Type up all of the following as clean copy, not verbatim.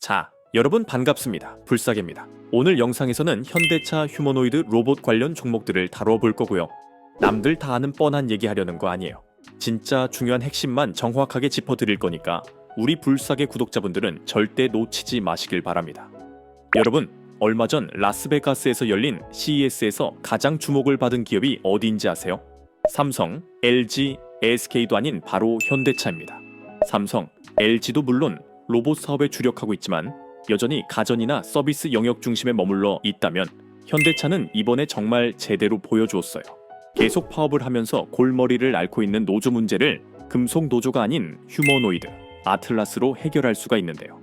자, 여러분 반갑습니다. 불사개입니다. 오늘 영상에서는 현대차 휴머노이드 로봇 관련 종목들을 다뤄 볼 거고요. 남들 다 아는 뻔한 얘기 하려는 거 아니에요. 진짜 중요한 핵심만 정확하게 짚어드릴 거니까 우리 불사개 구독자분들은 절대 놓치지 마시길 바랍니다. 여러분, 얼마 전 라스베가스에서 열린 CES에서 가장 주목을 받은 기업이 어디인지 아세요? 삼성, LG, SK도 아닌 바로 현대차입니다. 삼성, LG도 물론 로봇 사업에 주력하고 있지만 여전히 가전이나 서비스 영역 중심에 머물러 있다면 현대차는 이번에 정말 제대로 보여주었어요. 계속 파업을 하면서 골머리를 앓고 있는 노조 문제를 금속 노조가 아닌 휴머노이드, 아틀라스로 해결할 수가 있는데요.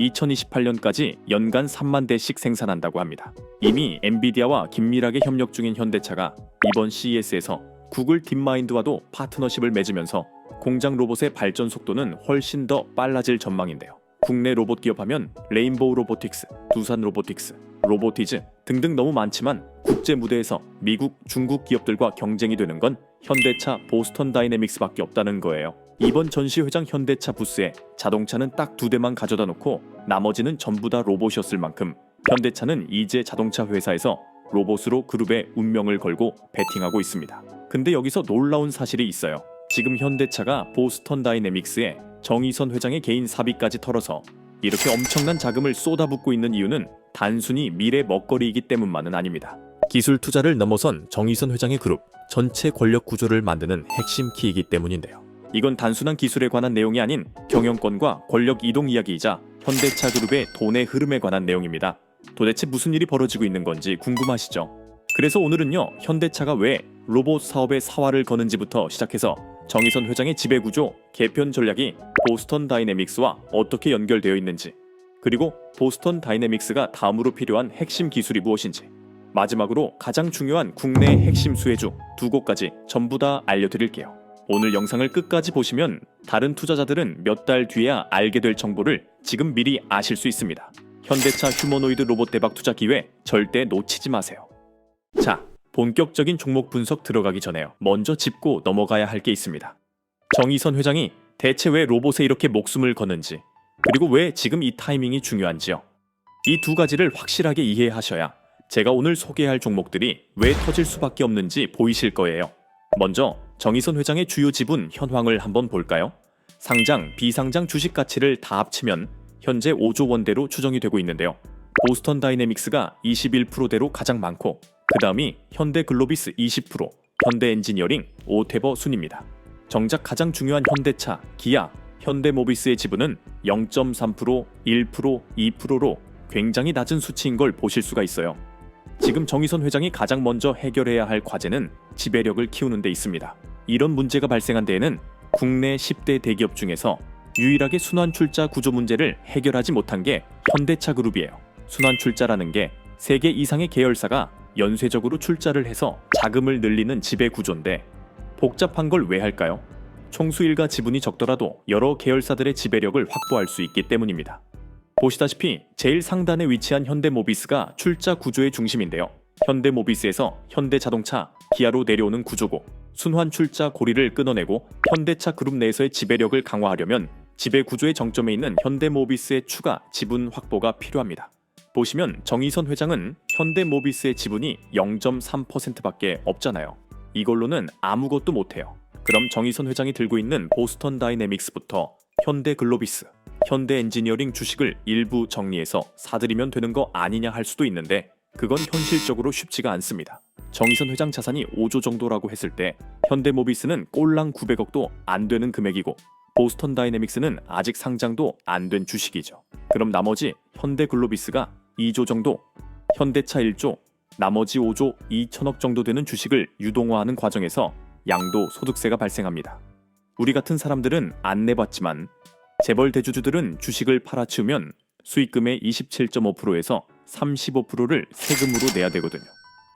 2028년까지 연간 3만 대씩 생산한다고 합니다. 이미 엔비디아와 긴밀하게 협력 중인 현대차가 이번 CES에서 구글 딥마인드와도 파트너십을 맺으면서 공장 로봇의 발전 속도는 훨씬 더 빨라질 전망인데요. 국내 로봇 기업하면 레인보우 로보틱스, 두산 로보틱스, 로보티즈 등등 너무 많지만 국제 무대에서 미국, 중국 기업들과 경쟁이 되는 건 현대차, 보스턴 다이내믹스밖에 없다는 거예요. 이번 전시회장 현대차 부스에 자동차는 딱 2대만 가져다 놓고 나머지는 전부 다 로봇이었을 만큼 현대차는 이제 자동차 회사에서 로봇으로 그룹의 운명을 걸고 베팅하고 있습니다. 근데 여기서 놀라운 사실이 있어요. 지금 현대차가 보스턴 다이내믹스에 정의선 회장의 개인 사비까지 털어서 이렇게 엄청난 자금을 쏟아붓고 있는 이유는 단순히 미래 먹거리이기 때문만은 아닙니다. 기술 투자를 넘어선 정의선 회장의 그룹 전체 권력 구조를 만드는 핵심 키이기 때문인데요. 이건 단순한 기술에 관한 내용이 아닌 경영권과 권력 이동 이야기이자 현대차 그룹의 돈의 흐름에 관한 내용입니다. 도대체 무슨 일이 벌어지고 있는 건지 궁금하시죠? 그래서 오늘은요, 현대차가 왜 로봇 사업에 사활을 거는지부터 시작해서 정의선 회장의 지배구조, 개편 전략이 보스턴 다이내믹스와 어떻게 연결되어 있는지, 그리고 보스턴 다이내믹스가 다음으로 필요한 핵심 기술이 무엇인지, 마지막으로 가장 중요한 국내 핵심 수혜주 2곳까지 전부 다 알려드릴게요. 오늘 영상을 끝까지 보시면 다른 투자자들은 몇 달 뒤에야 알게 될 정보를 지금 미리 아실 수 있습니다. 현대차 휴머노이드 로봇 대박 투자 기회 절대 놓치지 마세요. 자, 본격적인 종목 분석 들어가기 전에요. 먼저 짚고 넘어가야 할 게 있습니다. 정의선 회장이 대체 왜 로봇에 이렇게 목숨을 거는지, 그리고 왜 지금 이 타이밍이 중요한지요. 이 두 가지를 확실하게 이해하셔야 제가 오늘 소개할 종목들이 왜 터질 수밖에 없는지 보이실 거예요. 먼저 정의선 회장의 주요 지분 현황을 한번 볼까요? 상장, 비상장 주식 가치를 다 합치면 현재 5조 원대로 추정이 되고 있는데요. 보스턴 다이내믹스가 21%대로 가장 많고 그 다음이 현대글로비스 20%, 현대엔지니어링, 오테버 순입니다. 정작 가장 중요한 현대차, 기아, 현대모비스의 지분은 0.3%, 1%, 2%로 굉장히 낮은 수치인 걸 보실 수가 있어요. 지금 정의선 회장이 가장 먼저 해결해야 할 과제는 지배력을 키우는 데 있습니다. 이런 문제가 발생한 데에는 국내 10대 대기업 중에서 유일하게 순환출자 구조 문제를 해결하지 못한 게 현대차 그룹이에요. 순환출자라는 게 3개 이상의 계열사가 연쇄적으로 출자를 해서 자금을 늘리는 지배 구조인데 복잡한 걸 왜 할까요? 총수일가 지분이 적더라도 여러 계열사들의 지배력을 확보할 수 있기 때문입니다. 보시다시피 제일 상단에 위치한 현대모비스가 출자 구조의 중심인데요. 현대모비스에서 현대자동차, 기아로 내려오는 구조고 순환 출자 고리를 끊어내고 현대차 그룹 내에서의 지배력을 강화하려면 지배 구조의 정점에 있는 현대모비스의 추가 지분 확보가 필요합니다. 보시면 정의선 회장은 현대모비스의 지분이 0.3%밖에 없잖아요. 이걸로는 아무것도 못해요. 그럼 정의선 회장이 들고 있는 보스턴 다이내믹스부터 현대글로비스, 현대엔지니어링 주식을 일부 정리해서 사들이면 되는 거 아니냐 할 수도 있는데 그건 현실적으로 쉽지가 않습니다. 정의선 회장 자산이 5조 정도라고 했을 때 현대모비스는 꼴랑 900억도 안 되는 금액이고 보스턴 다이내믹스는 아직 상장도 안 된 주식이죠. 그럼 나머지 현대글로비스가 2조 정도, 현대차 1조, 나머지 5조 2천억 정도 되는 주식을 유동화하는 과정에서 양도소득세가 발생합니다. 우리 같은 사람들은 안 내봤지만 재벌 대주주들은 주식을 팔아치우면 수익금의 27.5%에서 35%를 세금으로 내야 되거든요.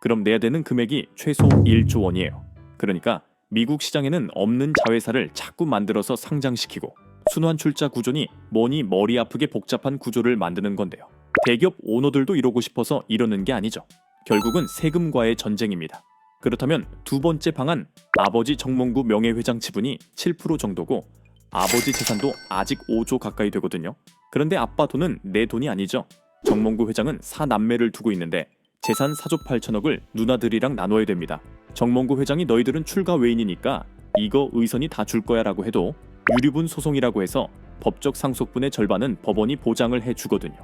그럼 내야 되는 금액이 최소 1조 원이에요. 그러니까 미국 시장에는 없는 자회사를 자꾸 만들어서 상장시키고 순환출자 구조니 뭐니 머리 아프게 복잡한 구조를 만드는 건데요. 대기업 오너들도 이러고 싶어서 이러는 게 아니죠. 결국은 세금과의 전쟁입니다. 그렇다면 두 번째 방안, 아버지 정몽구 명예회장 지분이 7% 정도고 아버지 재산도 아직 5조 가까이 되거든요. 그런데 아빠 돈은 내 돈이 아니죠. 정몽구 회장은 4남매를 두고 있는데 재산 4조 8천억을 누나들이랑 나눠야 됩니다. 정몽구 회장이 너희들은 출가 외인이니까 이거 의선이 다 줄 거야 라고 해도 유류분 소송이라고 해서 법적 상속분의 절반은 법원이 보장을 해주거든요.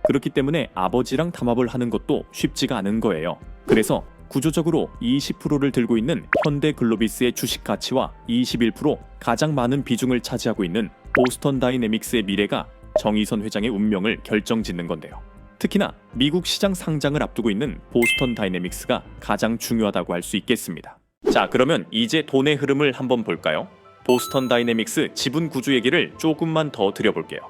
그렇기 때문에 아버지랑 담합을 하는 것도 쉽지가 않은 거예요. 그래서 구조적으로 20%를 들고 있는 현대글로비스의 주식 가치와 21% 가장 많은 비중을 차지하고 있는 보스턴 다이내믹스의 미래가 정의선 회장의 운명을 결정짓는 건데요. 특히나 미국 시장 상장을 앞두고 있는 보스턴 다이내믹스가 가장 중요하다고 할 수 있겠습니다. 자, 그러면 이제 돈의 흐름을 한번 볼까요? 보스턴 다이내믹스 지분 구조 얘기를 조금만 더 드려볼게요.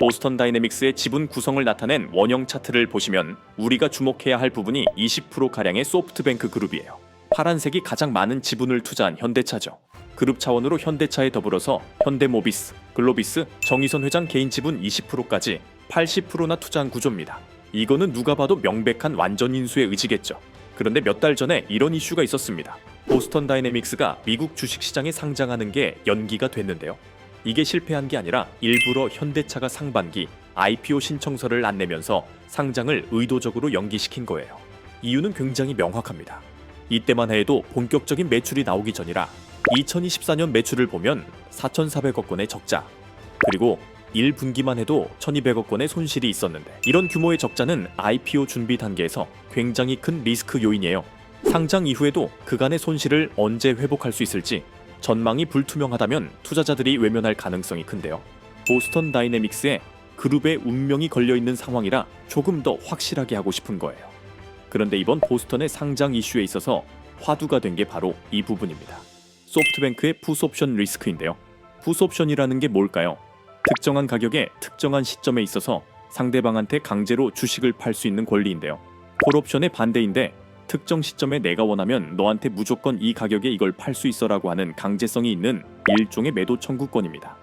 보스턴 다이내믹스의 지분 구성을 나타낸 원형 차트를 보시면 우리가 주목해야 할 부분이 20%가량의 소프트뱅크 그룹이에요. 파란색이 가장 많은 지분을 투자한 현대차죠. 그룹 차원으로 현대차에 더불어서 현대모비스, 글로비스, 정의선 회장 개인 지분 20%까지 80%나 투자한 구조입니다. 이거는 누가 봐도 명백한 완전 인수의 의지겠죠. 그런데 몇 달 전에 이런 이슈가 있었습니다. 보스턴 다이내믹스가 미국 주식시장에 상장하는 게 연기가 됐는데요. 이게 실패한 게 아니라 일부러 현대차가 상반기 IPO 신청서를 안 내면서 상장을 의도적으로 연기시킨 거예요. 이유는 굉장히 명확합니다. 이때만 해도 본격적인 매출이 나오기 전이라 2024년 매출을 보면 4,400억 원의 적자, 그리고 1분기만 해도 1,200억 원의 손실이 있었는데 이런 규모의 적자는 IPO 준비 단계에서 굉장히 큰 리스크 요인이에요. 상장 이후에도 그간의 손실을 언제 회복할 수 있을지 전망이 불투명하다면 투자자들이 외면할 가능성이 큰데요. 보스턴 다이내믹스에 그룹의 운명이 걸려있는 상황이라 조금 더 확실하게 하고 싶은 거예요. 그런데 이번 보스턴의 상장 이슈에 있어서 화두가 된 게 바로 이 부분입니다. 소프트뱅크의 풋옵션 리스크인데요. 풋옵션이라는 게 뭘까요? 특정한 가격에 특정한 시점에 있어서 상대방한테 강제로 주식을 팔 수 있는 권리인데요. 콜옵션의 반대인데 특정 시점에 내가 원하면 너한테 무조건 이 가격에 이걸 팔 수 있어라고 하는 강제성이 있는 일종의 매도 청구권입니다.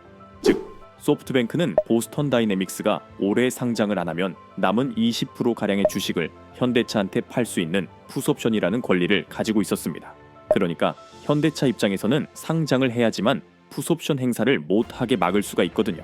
즉, 소프트뱅크는 보스턴 다이내믹스가 올해 상장을 안 하면 남은 20%가량의 주식을 현대차한테 팔 수 있는 풋옵션이라는 권리를 가지고 있었습니다. 그러니까 현대차 입장에서는 상장을 해야지만 풋옵션 행사를 못하게 막을 수가 있거든요.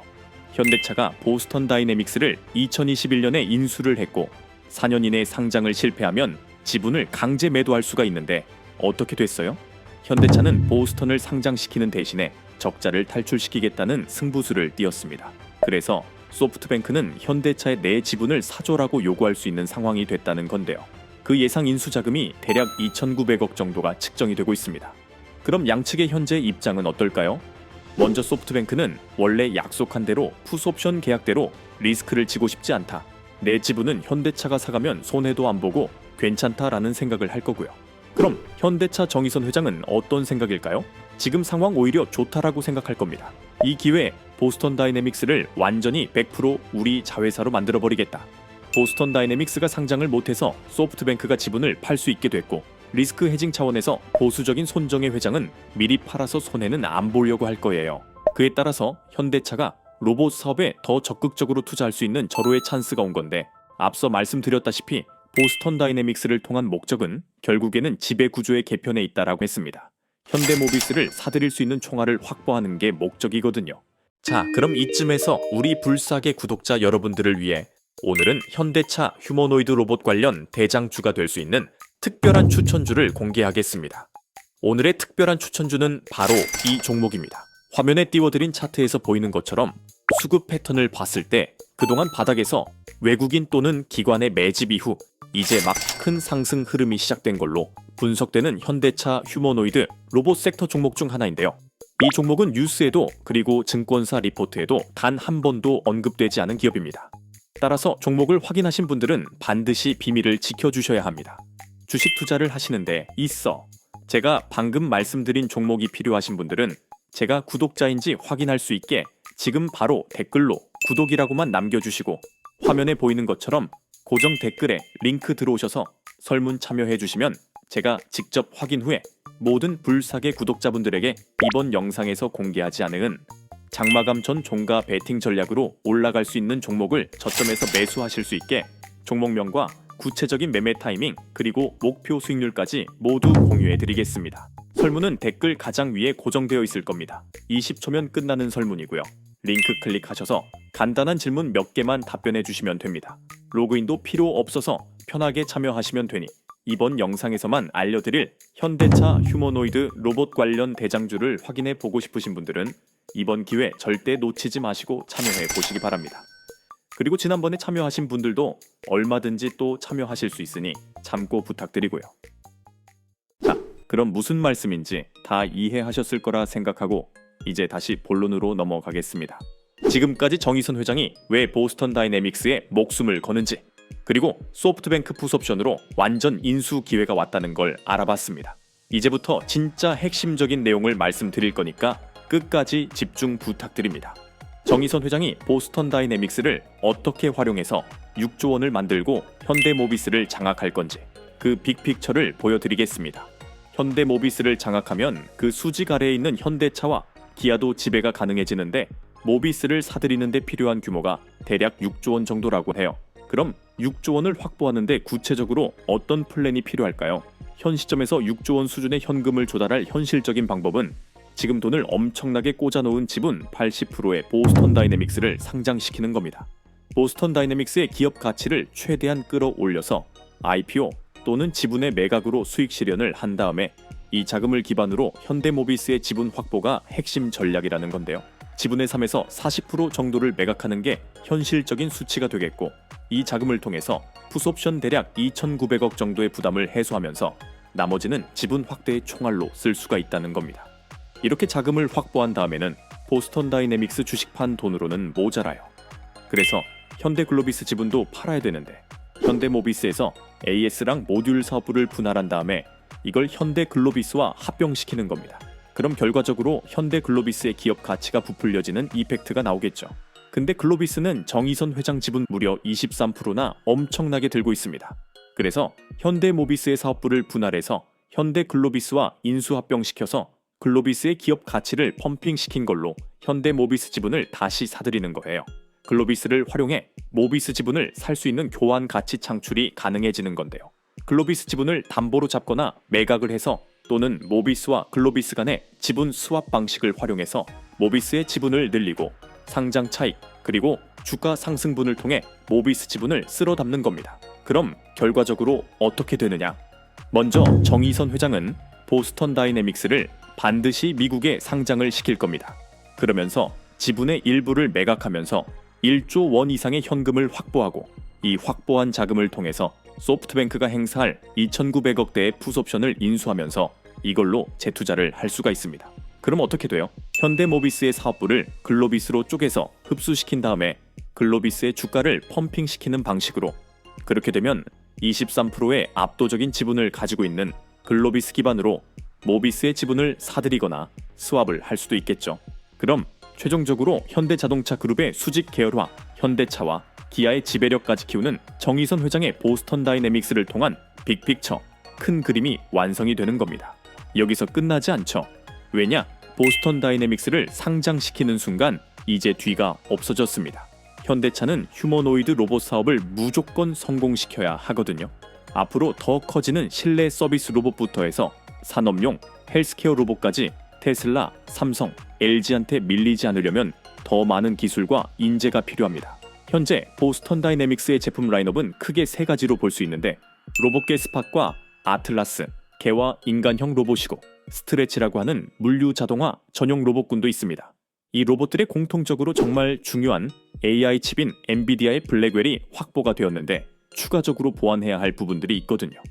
현대차가 보스턴 다이내믹스를 2021년에 인수를 했고 4년 이내에 상장을 실패하면 지분을 강제 매도할 수가 있는데 어떻게 됐어요? 현대차는 보스턴을 상장시키는 대신에 적자를 탈출시키겠다는 승부수를 띄었습니다. 그래서 소프트뱅크는 현대차의 내 지분을 사줘라고 요구할 수 있는 상황이 됐다는 건데요. 그 예상 인수 자금이 대략 2,900억 정도가 측정이 되고 있습니다. 그럼 양측의 현재 입장은 어떨까요? 먼저 소프트뱅크는 원래 약속한 대로 풋옵션 계약대로 리스크를 지고 싶지 않다. 내 지분은 현대차가 사가면 손해도 안 보고 괜찮다라는 생각을 할 거고요. 그럼 현대차 정의선 회장은 어떤 생각일까요? 지금 상황 오히려 좋다라고 생각할 겁니다. 이 기회에 보스턴 다이내믹스를 완전히 100% 우리 자회사로 만들어버리겠다. 보스턴 다이내믹스가 상장을 못해서 소프트뱅크가 지분을 팔 수 있게 됐고 리스크 해징 차원에서 보수적인 손정혜 회장은 미리 팔아서 손해는 안 보려고 할 거예요. 그에 따라서 현대차가 로봇 사업에 더 적극적으로 투자할 수 있는 절호의 찬스가 온 건데 앞서 말씀드렸다시피 보스턴 다이내믹스를 통한 목적은 결국에는 지배구조의 개편에 있다라고 했습니다. 현대모비스를 사들일 수 있는 총알을 확보하는 게 목적이거든요. 자, 그럼 이쯤에서 우리 불사계 구독자 여러분들을 위해 오늘은 현대차 휴머노이드 로봇 관련 대장주가 될 수 있는 특별한 추천주를 공개하겠습니다. 오늘의 특별한 추천주는 바로 이 종목입니다. 화면에 띄워드린 차트에서 보이는 것처럼 수급 패턴을 봤을 때 그동안 바닥에서 외국인 또는 기관의 매집 이후 이제 막 큰 상승 흐름이 시작된 걸로 분석되는 현대차 휴머노이드 로봇 섹터 종목 중 하나인데요. 이 종목은 뉴스에도 그리고 증권사 리포트에도 단 한 번도 언급되지 않은 기업입니다. 따라서 종목을 확인하신 분들은 반드시 비밀을 지켜주셔야 합니다. 주식 투자를 하시는데 제가 방금 말씀드린 종목이 필요하신 분들은 제가 구독자인지 확인할 수 있게 지금 바로 댓글로 구독이라고만 남겨주시고 화면에 보이는 것처럼 고정 댓글에 링크 들어오셔서 설문 참여해 주시면 제가 직접 확인 후에 모든 불사계 구독자분들에게 이번 영상에서 공개하지 않은 장마감 전 종가 베팅 전략으로 올라갈 수 있는 종목을 저점에서 매수하실 수 있게 종목명과 구체적인 매매 타이밍 그리고 목표 수익률까지 모두 공유해 드리겠습니다. 설문은 댓글 가장 위에 고정되어 있을 겁니다. 20초면 끝나는 설문이고요. 링크 클릭하셔서 간단한 질문 몇 개만 답변해 주시면 됩니다. 로그인도 필요 없어서 편하게 참여하시면 되니 이번 영상에서만 알려드릴 현대차 휴머노이드 로봇 관련 대장주를 확인해 보고 싶으신 분들은 이번 기회 절대 놓치지 마시고 참여해 보시기 바랍니다. 그리고 지난번에 참여하신 분들도 얼마든지 또 참여하실 수 있으니 참고 부탁드리고요. 자, 그럼 무슨 말씀인지 다 이해하셨을 거라 생각하고 이제 다시 본론으로 넘어가겠습니다. 지금까지 정의선 회장이 왜 보스턴 다이내믹스에 목숨을 거는지, 그리고 소프트뱅크 풋옵션으로 완전 인수 기회가 왔다는 걸 알아봤습니다. 이제부터 진짜 핵심적인 내용을 말씀드릴 거니까 끝까지 집중 부탁드립니다. 정의선 회장이 보스턴 다이내믹스를 어떻게 활용해서 6조 원을 만들고 현대모비스를 장악할 건지 그 빅픽처를 보여드리겠습니다. 현대모비스를 장악하면 그 수직 아래에 있는 현대차와 기아도 지배가 가능해지는데 모비스를 사들이는 데 필요한 규모가 대략 6조 원 정도라고 해요. 그럼 6조 원을 확보하는데 구체적으로 어떤 플랜이 필요할까요? 현 시점에서 6조 원 수준의 현금을 조달할 현실적인 방법은 지금 돈을 엄청나게 꽂아놓은 지분 80%의 보스턴 다이내믹스를 상장시키는 겁니다. 보스턴 다이내믹스의 기업 가치를 최대한 끌어올려서 IPO 또는 지분의 매각으로 수익 실현을 한 다음에 이 자금을 기반으로 현대모비스의 지분 확보가 핵심 전략이라는 건데요. 지분의 3에서 40% 정도를 매각하는 게 현실적인 수치가 되겠고, 이 자금을 통해서 풋옵션 대략 2,900억 정도의 부담을 해소하면서 나머지는 지분 확대의 총알로 쓸 수가 있다는 겁니다. 이렇게 자금을 확보한 다음에는 보스턴 다이내믹스 주식판 돈으로는 모자라요. 그래서 현대글로비스 지분도 팔아야 되는데 현대모비스에서 AS랑 모듈 사업부를 분할한 다음에 이걸 현대글로비스와 합병시키는 겁니다. 그럼 결과적으로 현대글로비스의 기업 가치가 부풀려지는 이펙트가 나오겠죠. 근데 글로비스는 정의선 회장 지분 무려 23%나 엄청나게 들고 있습니다. 그래서 현대모비스의 사업부를 분할해서 현대글로비스와 인수합병시켜서 글로비스의 기업 가치를 펌핑시킨 걸로 현대모비스 지분을 다시 사들이는 거예요. 글로비스를 활용해 모비스 지분을 살 수 있는 교환 가치 창출이 가능해지는 건데요. 글로비스 지분을 담보로 잡거나 매각을 해서 또는 모비스와 글로비스 간의 지분 스왑 방식을 활용해서 모비스의 지분을 늘리고 상장 차익 그리고 주가 상승분을 통해 모비스 지분을 쓸어 담는 겁니다. 그럼 결과적으로 어떻게 되느냐? 먼저 정의선 회장은 보스턴 다이내믹스를 반드시 미국에 상장을 시킬 겁니다. 그러면서 지분의 일부를 매각하면서 1조 원 이상의 현금을 확보하고 이 확보한 자금을 통해서 소프트뱅크가 행사할 2,900억대의 풋옵션을 인수하면서 이걸로 재투자를 할 수가 있습니다. 그럼 어떻게 돼요? 현대모비스의 사업부를 글로비스로 쪼개서 흡수시킨 다음에 글로비스의 주가를 펌핑시키는 방식으로, 그렇게 되면 23%의 압도적인 지분을 가지고 있는 글로비스 기반으로 모비스의 지분을 사들이거나 스왑을 할 수도 있겠죠. 그럼 최종적으로 현대자동차 그룹의 수직 계열화, 현대차와 기아의 지배력까지 키우는 정의선 회장의 보스턴 다이내믹스를 통한 빅픽처, 큰 그림이 완성이 되는 겁니다. 여기서 끝나지 않죠. 왜냐? 보스턴 다이내믹스를 상장시키는 순간 이제 뒤가 없어졌습니다. 현대차는 휴머노이드 로봇 사업을 무조건 성공시켜야 하거든요. 앞으로 더 커지는 실내 서비스 로봇부터 해서 산업용, 헬스케어 로봇까지 테슬라, 삼성, LG한테 밀리지 않으려면 더 많은 기술과 인재가 필요합니다. 현재 보스턴 다이내믹스의 제품 라인업은 크게 세 가지로 볼 수 있는데 로봇계 스팟과 아틀라스, 개와 인간형 로봇이고 스트레치라고 하는 물류 자동화 전용 로봇군도 있습니다. 이 로봇들의 공통적으로 정말 중요한 AI 칩인 엔비디아의 블랙웰이 확보가 되었는데 추가적으로 보완해야 할 부분들이 있거든요.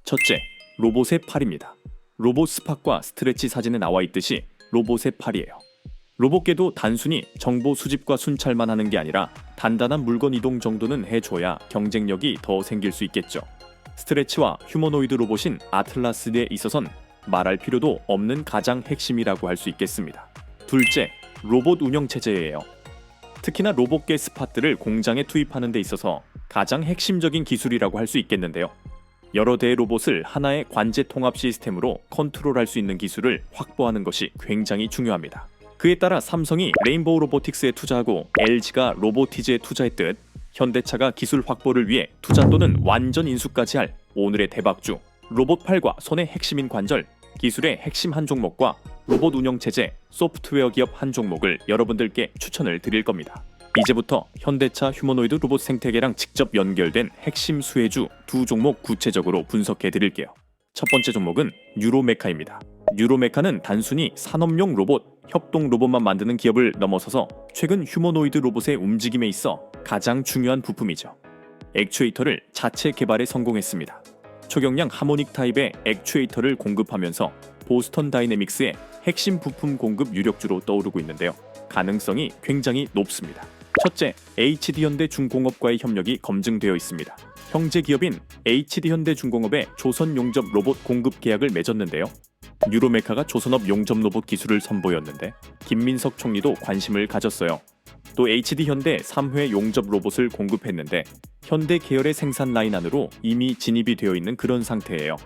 첫째, 로봇의 팔입니다. 로봇 스팟과 스트레치 사진에 나와 있듯이 로봇의 팔이에요. 로봇계도 단순히 정보 수집과 순찰만 하는 게 아니라 단단한 물건 이동 정도는 해줘야 경쟁력이 더 생길 수 있겠죠. 스트레치와 휴머노이드 로봇인 아틀라스에 있어선 말할 필요도 없는 가장 핵심이라고 할 수 있겠습니다. 둘째, 로봇 운영 체제예요. 특히나 로봇계 스팟들을 공장에 투입하는 데 있어서 가장 핵심적인 기술이라고 할 수 있겠는데요. 여러 대의 로봇을 하나의 관제 통합 시스템으로 컨트롤할 수 있는 기술을 확보하는 것이 굉장히 중요합니다. 그에 따라 삼성이 레인보우 로보틱스에 투자하고 LG가 로보티즈에 투자했듯 현대차가 기술 확보를 위해 투자 또는 완전 인수까지 할 오늘의 대박주 로봇팔과 손의 핵심인 관절, 기술의 핵심 한 종목과 로봇 운영 체제, 소프트웨어 기업 한 종목을 여러분들께 추천을 드릴 겁니다. 이제부터 현대차 휴머노이드 로봇 생태계랑 직접 연결된 핵심 수혜주 두 종목 구체적으로 분석해 드릴게요. 첫 번째 종목은 뉴로메카입니다. 뉴로메카는 단순히 산업용 로봇, 협동 로봇만 만드는 기업을 넘어서서 최근 휴머노이드 로봇의 움직임에 있어 가장 중요한 부품이죠. 액추에이터를 자체 개발에 성공했습니다. 초경량 하모닉 타입의 액추에이터를 공급하면서 보스턴 다이내믹스의 핵심 부품 공급 유력주로 떠오르고 있는데요. 가능성이 굉장히 높습니다. 첫째, HD현대중공업과의 협력이 검증되어 있습니다. 형제 기업인 HD현대중공업의 조선 용접 로봇 공급 계약을 맺었는데요. 뉴로메카가 조선업 용접 로봇 기술을 선보였는데 김민석 총리도 관심을 가졌어요. 또 HD현대 3회 용접 로봇을 공급했는데 현대 계열의 생산 라인 안으로 이미 진입이 되어 있는 그런 상태예요.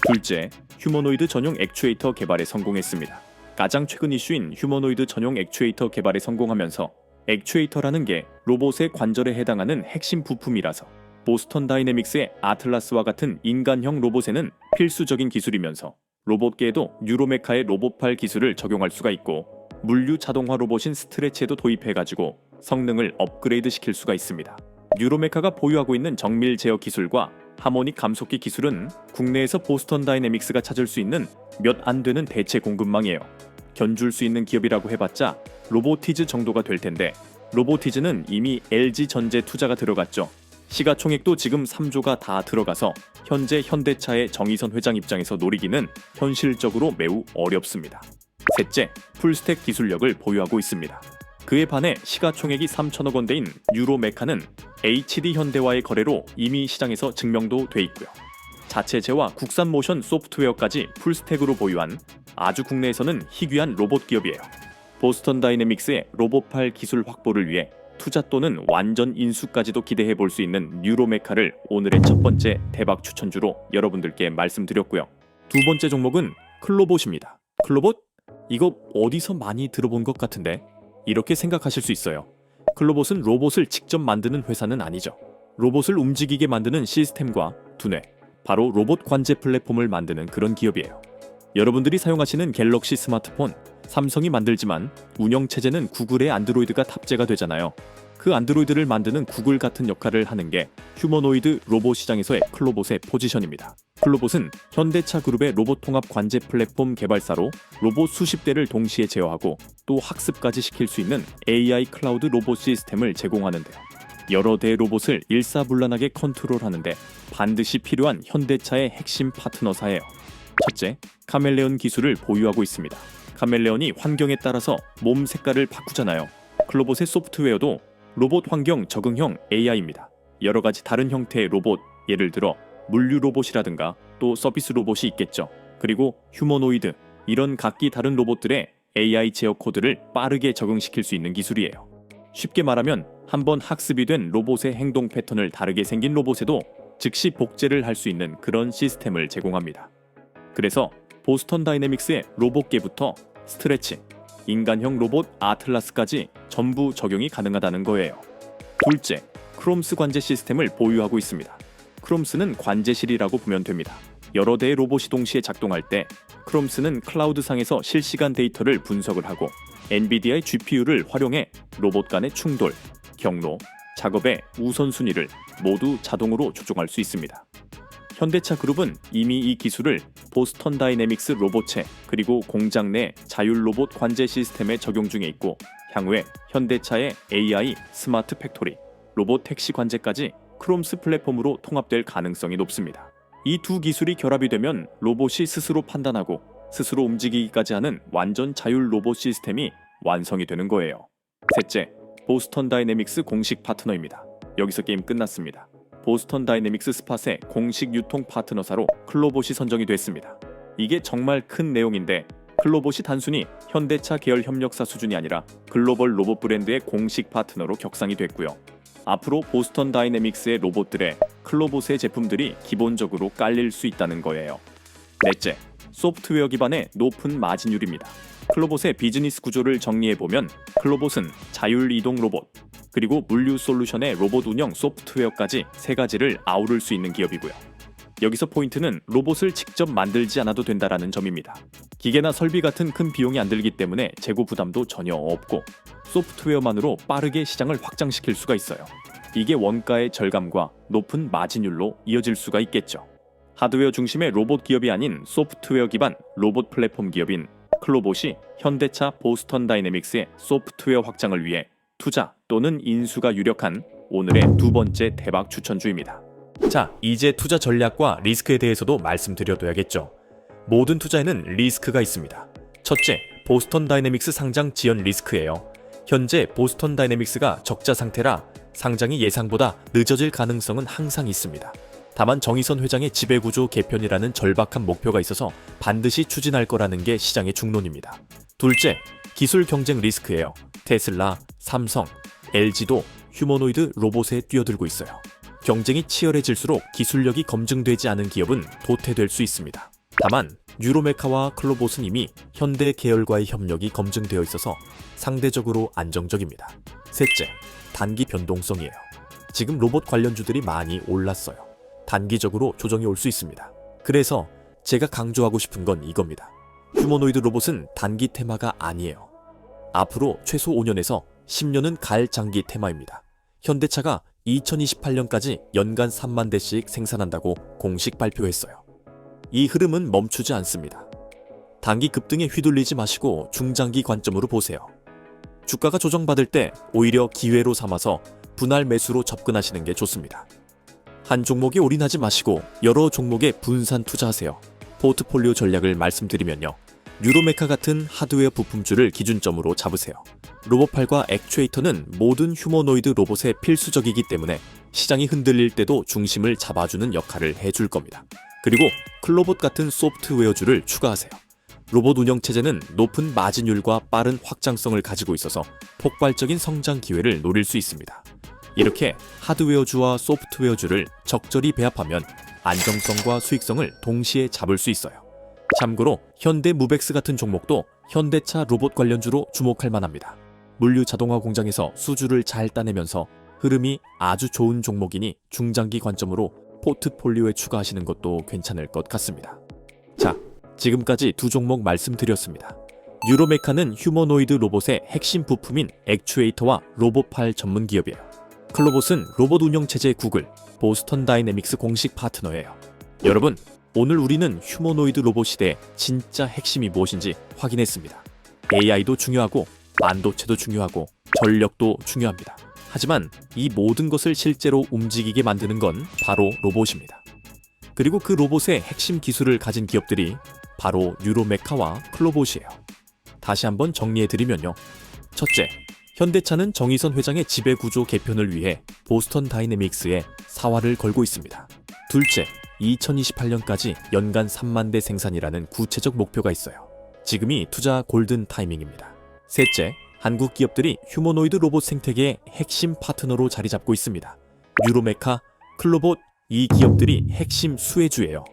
둘째, 휴머노이드 전용 액추에이터 개발에 성공했습니다. 가장 최근 이슈인 휴머노이드 전용 액추에이터 개발에 성공하면서 액추에이터라는 게 로봇의 관절에 해당하는 핵심 부품이라서 보스턴 다이내믹스의 아틀라스와 같은 인간형 로봇에는 필수적인 기술이면서 로봇계에도 뉴로메카의 로봇팔 기술을 적용할 수가 있고 물류 자동화 로봇인 스트레치에도 도입해가지고 성능을 업그레이드 시킬 수가 있습니다. 뉴로메카가 보유하고 있는 정밀 제어 기술과 하모닉 감속기 기술은 국내에서 보스턴 다이내믹스가 찾을 수 있는 몇 안 되는 대체 공급망이에요. 견줄 수 있는 기업이라고 해봤자 로보티즈 정도가 될 텐데 로보티즈는 이미 LG전제 투자가 들어갔죠. 시가총액도 지금 3조가 다 들어가서 현재 현대차의 정의선 회장 입장에서 노리기는 현실적으로 매우 어렵습니다. 셋째, 풀스택 기술력을 보유하고 있습니다. 그에 반해 시가총액이 3천억 원대인 뉴로메카는 HD현대와의 거래로 이미 시장에서 증명도 돼 있고요. 자체제와 국산 모션 소프트웨어까지 풀스택으로 보유한 아주 국내에서는 희귀한 로봇 기업이에요. 보스턴 다이내믹스의 로봇팔 기술 확보를 위해 투자 또는 완전 인수까지도 기대해 볼 수 있는 뉴로메카를 오늘의 첫 번째 대박 추천주로 여러분들께 말씀드렸고요. 두 번째 종목은 클로봇입니다. 클로봇? 이거 어디서 많이 들어본 것 같은데? 이렇게 생각하실 수 있어요. 클로봇은 로봇을 직접 만드는 회사는 아니죠. 로봇을 움직이게 만드는 시스템과 두뇌, 바로 로봇 관제 플랫폼을 만드는 그런 기업이에요. 여러분들이 사용하시는 갤럭시 스마트폰, 삼성이 만들지만 운영체제는 구글의 안드로이드가 탑재가 되잖아요. 그 안드로이드를 만드는 구글 같은 역할을 하는 게 휴머노이드 로봇 시장에서의 클로봇의 포지션입니다. 클로봇은 현대차 그룹의 로봇 통합 관제 플랫폼 개발사로 로봇 수십 대를 동시에 제어하고 또 학습까지 시킬 수 있는 AI 클라우드 로봇 시스템을 제공하는데요. 여러 대의 로봇을 일사불란하게 컨트롤하는데 반드시 필요한 현대차의 핵심 파트너사예요. 첫째, 카멜레온 기술을 보유하고 있습니다. 카멜레온이 환경에 따라서 몸 색깔을 바꾸잖아요. 클로봇의 소프트웨어도 로봇 환경 적응형 AI입니다. 여러 가지 다른 형태의 로봇, 예를 들어 물류 로봇이라든가 또 서비스 로봇이 있겠죠. 그리고 휴머노이드, 이런 각기 다른 로봇들의 AI 제어 코드를 빠르게 적응시킬 수 있는 기술이에요. 쉽게 말하면 한번 학습이 된 로봇의 행동 패턴을 다르게 생긴 로봇에도 즉시 복제를 할 수 있는 그런 시스템을 제공합니다. 그래서 보스턴 다이내믹스의 로봇계부터 스트레치, 인간형 로봇 아틀라스까지 전부 적용이 가능하다는 거예요. 둘째, 크롬스 관제 시스템을 보유하고 있습니다. 크롬스는 관제실이라고 보면 됩니다. 여러 대의 로봇이 동시에 작동할 때 크롬스는 클라우드상에서 실시간 데이터를 분석을 하고 엔비디아의 GPU를 활용해 로봇 간의 충돌, 경로, 작업의 우선순위를 모두 자동으로 조종할 수 있습니다. 현대차 그룹은 이미 이 기술을 보스턴 다이내믹스 로봇체 그리고 공장 내 자율 로봇 관제 시스템에 적용 중에 있고 향후에 현대차의 AI 스마트 팩토리, 로봇 택시 관제까지 크롬스 플랫폼으로 통합될 가능성이 높습니다. 이 두 기술이 결합이 되면 로봇이 스스로 판단하고 스스로 움직이기까지 하는 완전 자율 로봇 시스템이 완성이 되는 거예요. 셋째, 보스턴 다이내믹스 공식 파트너입니다. 여기서 게임 끝났습니다. 보스턴 다이내믹스 스팟의 공식 유통 파트너사로 클로봇이 선정이 됐습니다. 이게 정말 큰 내용인데 클로봇이 단순히 현대차 계열 협력사 수준이 아니라 글로벌 로봇 브랜드의 공식 파트너로 격상이 됐고요. 앞으로 보스턴 다이내믹스의 로봇들에 클로봇의 제품들이 기본적으로 깔릴 수 있다는 거예요. 넷째, 소프트웨어 기반의 높은 마진율입니다. 클로봇의 비즈니스 구조를 정리해보면 클로봇은 자율 이동 로봇, 그리고 물류 솔루션의 로봇 운영 소프트웨어까지 세 가지를 아우를 수 있는 기업이고요. 여기서 포인트는 로봇을 직접 만들지 않아도 된다라는 점입니다. 기계나 설비 같은 큰 비용이 안 들기 때문에 재고 부담도 전혀 없고 소프트웨어만으로 빠르게 시장을 확장시킬 수가 있어요. 이게 원가의 절감과 높은 마진율로 이어질 수가 있겠죠. 하드웨어 중심의 로봇 기업이 아닌 소프트웨어 기반 로봇 플랫폼 기업인 클로봇이 현대차 보스턴 다이내믹스의 소프트웨어 확장을 위해 투자 또는 인수가 유력한 오늘의 두 번째 대박 추천주입니다. 자, 이제 투자 전략과 리스크에 대해서도 말씀드려둬야겠죠. 모든 투자에는 리스크가 있습니다. 첫째, 보스턴 다이내믹스 상장 지연 리스크예요. 현재 보스턴 다이내믹스가 적자 상태라 상장이 예상보다 늦어질 가능성은 항상 있습니다. 다만 정의선 회장의 지배구조 개편이라는 절박한 목표가 있어서 반드시 추진할 거라는 게 시장의 중론입니다. 둘째, 기술 경쟁 리스크예요. 테슬라, 삼성, LG도 휴머노이드 로봇에 뛰어들고 있어요. 경쟁이 치열해질수록 기술력이 검증되지 않은 기업은 도태될 수 있습니다. 다만 뉴로메카와 클로봇은 이미 현대 계열과의 협력이 검증되어 있어서 상대적으로 안정적입니다. 셋째, 단기 변동성이에요. 지금 로봇 관련주들이 많이 올랐어요. 단기적으로 조정이 올 수 있습니다. 그래서 제가 강조하고 싶은 건 이겁니다. 휴머노이드 로봇은 단기 테마가 아니에요. 앞으로 최소 5년에서 10년은 갈 장기 테마입니다. 현대차가 2028년까지 연간 3만 대씩 생산한다고 공식 발표했어요. 이 흐름은 멈추지 않습니다. 단기 급등에 휘둘리지 마시고 중장기 관점으로 보세요. 주가가 조정받을 때 오히려 기회로 삼아서 분할 매수로 접근하시는 게 좋습니다. 한 종목에 올인하지 마시고 여러 종목에 분산 투자하세요. 포트폴리오 전략을 말씀드리면요. 뉴로메카 같은 하드웨어 부품주를 기준점으로 잡으세요. 로봇팔과 액추에이터는 모든 휴머노이드 로봇의 필수적이기 때문에 시장이 흔들릴 때도 중심을 잡아주는 역할을 해줄 겁니다. 그리고 클로봇 같은 소프트웨어주를 추가하세요. 로봇 운영체제는 높은 마진율과 빠른 확장성을 가지고 있어서 폭발적인 성장 기회를 노릴 수 있습니다. 이렇게 하드웨어주와 소프트웨어주를 적절히 배합하면 안정성과 수익성을 동시에 잡을 수 있어요. 참고로 현대무벡스 같은 종목도 현대차 로봇 관련주로 주목할 만합니다. 물류 자동화 공장에서 수주를 잘 따내면서 흐름이 아주 좋은 종목이니 중장기 관점으로 포트폴리오에 추가하시는 것도 괜찮을 것 같습니다. 자, 지금까지 두 종목 말씀드렸습니다. 뉴로메카는 휴머노이드 로봇의 핵심 부품인 액추에이터와 로봇팔 전문 기업이에요. 클로봇은 로봇 운영체제 구글, 보스턴 다이내믹스 공식 파트너예요. 여러분, 오늘 우리는 휴머노이드 로봇 시대의 진짜 핵심이 무엇인지 확인했습니다. AI도 중요하고 반도체도 중요하고 전력도 중요합니다. 하지만 이 모든 것을 실제로 움직이게 만드는 건 바로 로봇입니다. 그리고 그 로봇의 핵심 기술을 가진 기업들이 바로 뉴로메카와 클로봇이에요. 다시 한번 정리해드리면요. 첫째, 현대차는 정의선 회장의 지배구조 개편을 위해 보스턴 다이내믹스에 사활을 걸고 있습니다. 둘째, 2028년까지 연간 3만 대 생산이라는 구체적 목표가 있어요. 지금이 투자 골든 타이밍입니다. 셋째, 한국 기업들이 휴머노이드 로봇 생태계의 핵심 파트너로 자리 잡고 있습니다. 뉴로메카, 클로봇, 이 기업들이 핵심 수혜주예요.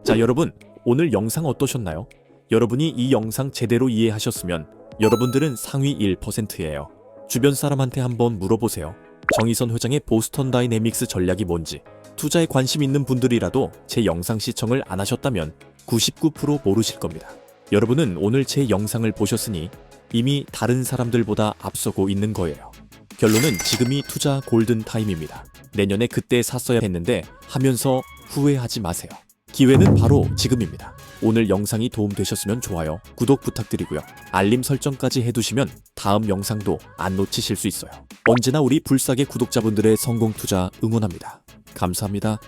자, 여러분, 오늘 영상 어떠셨나요? 여러분이 이 영상 제대로 이해하셨으면 여러분들은 상위 1%예요. 주변 사람한테 한번 물어보세요. 정의선 회장의 보스턴 다이내믹스 전략이 뭔지. 투자에 관심 있는 분들이라도 제 영상 시청을 안 하셨다면 99% 모르실 겁니다. 여러분은 오늘 제 영상을 보셨으니 이미 다른 사람들보다 앞서고 있는 거예요. 결론은 지금이 투자 골든 타임입니다. 내년에 그때 샀어야 했는데 하면서 후회하지 마세요. 기회는 바로 지금입니다. 오늘 영상이 도움되셨으면 좋아요, 구독 부탁드리고요. 알림 설정까지 해두시면 다음 영상도 안 놓치실 수 있어요. 언제나 우리 불사의 구독자분들의 성공 투자 응원합니다. 감사합니다.